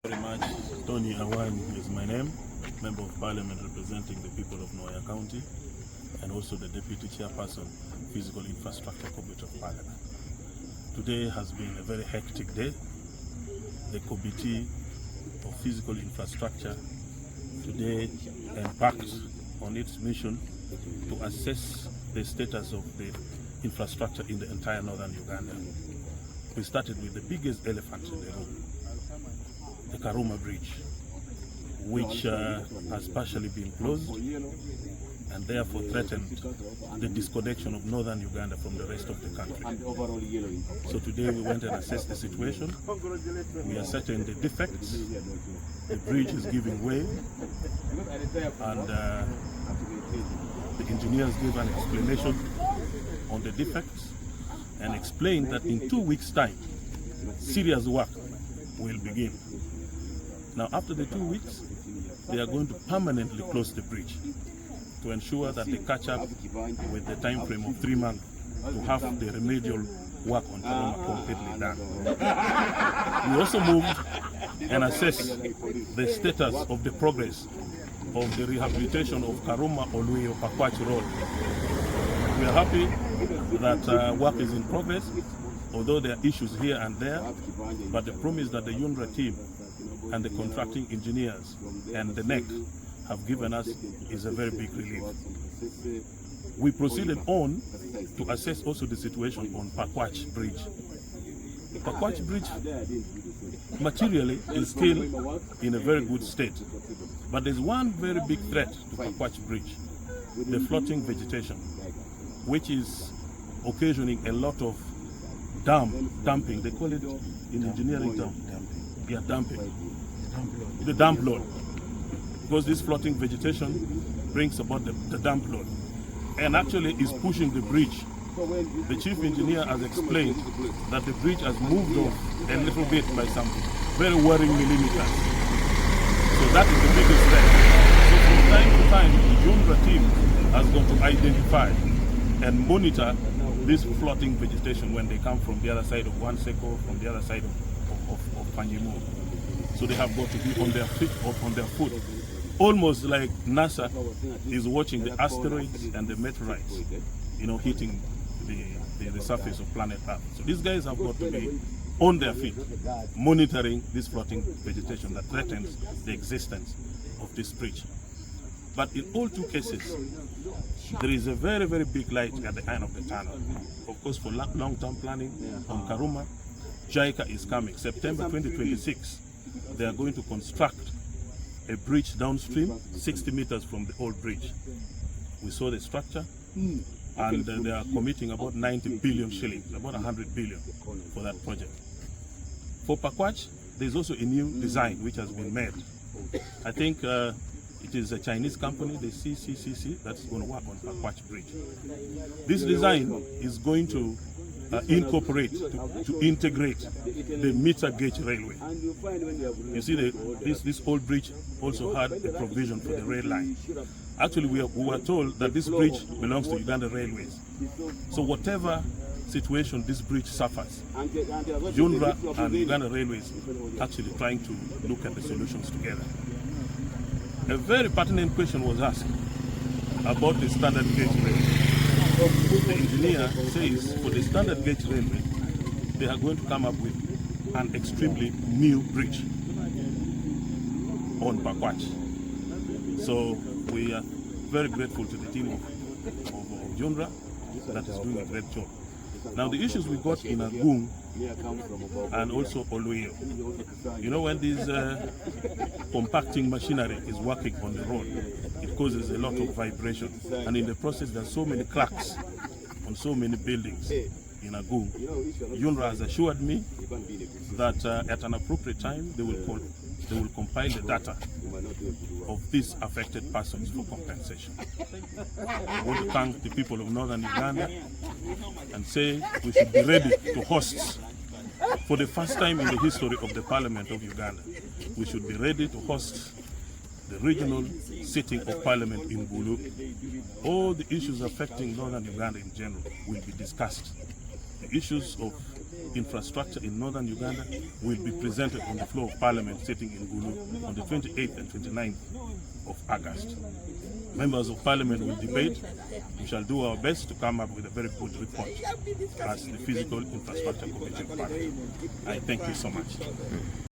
Very much. Tony Awany is my name, Member of Parliament representing the people of Noya County, and also the Deputy Chairperson, Physical Infrastructure Committee of Parliament. Today has been a very hectic day. The Committee of Physical Infrastructure today embarked on its mission to assess the status of the infrastructure in the entire northern Uganda. We started with the biggest elephant in the room, the Karuma Bridge, which has partially been closed and therefore threatened the disconnection of northern Uganda from the rest of the country. So today we went and assessed the situation. We ascertained the defects. The bridge is giving way, and the engineers gave an explanation on the defects and explained that in 2 weeks' time, serious work will begin. Now, after the 2 weeks, they are going to permanently close the bridge to ensure that they catch up with the time frame of 3 months to have the remedial work on Karuma completely done. We also moved and assessed the status of the progress of the rehabilitation of Karuma Oluyo Pakwach Road. We are happy that work is in progress, although there are issues here and there, but the promise that the UNRWA team and the contracting engineers and the NEC have given us is a very big relief. We proceeded on to assess also the situation on Pakwach Bridge. The Pakwach Bridge materially is still in a very good state, but there's one very big threat to Pakwach Bridge, the floating vegetation, which is occasioning a lot of dumping. They call it in engineering term, dumping. The dump load, because this floating vegetation brings about the dump load and actually is pushing the bridge. The chief engineer has explained that the bridge has moved off a little bit by some very worrying millimeters. So that is the biggest threat. So from time to time, the UNRWA team has got to identify and monitor this floating vegetation when they come from the other side of Wanseko, from the other side of Panjimu. So they have got to be on their feet or on their foot, almost like NASA is watching the asteroids and the meteorites, hitting the surface of planet Earth. So these guys have got to be on their feet, monitoring this floating vegetation that threatens the existence of this bridge. But in all two cases, there is a very, very big light at the end of the tunnel. Of course, for long-term planning on Karuma, JICA is coming. September 2026, they are going to construct a bridge downstream, 60 meters from the old bridge. We saw the structure, and they are committing about 90 billion shillings, about 100 billion for that project. For Pakwach, there's also a new design which has been made. I think it is a Chinese company, the CCCC, that's going to work on Pakwach Bridge. This design is going to incorporate, to integrate the meter gauge railway. You see, this old bridge also had a provision for the rail line. Actually, we were told that this bridge belongs to Uganda Railways. So whatever situation this bridge suffers, UNRWA and Uganda Railways actually trying to look at the solutions together. A very pertinent question was asked about the standard gauge railway. The engineer says for the standard gauge railway, they are going to come up with an extremely new bridge on Pakwach. So we are very grateful to the team of UNRWA that is doing a great job. Now the issues we got in Agung and also Oluyo, when this compacting machinery is working on the road, it causes a lot of vibration, and in the process there are so many cracks on so many buildings in Agung. UNRWA has assured me that at an appropriate time they will compile the data of these affected persons for compensation. I want to thank the people of northern Uganda and say we should be ready to host, for the first time in the history of the Parliament of Uganda, we should be ready to host the regional sitting of Parliament in Gulu. All the issues affecting northern Uganda in general will be discussed. The issues of infrastructure in northern Uganda will be presented on the floor of Parliament sitting in Gulu on the 28th and 29th of August. Members of Parliament will debate. We shall do our best to come up with a very good report as the Physical Infrastructure Committee of Parliament. I thank you so much.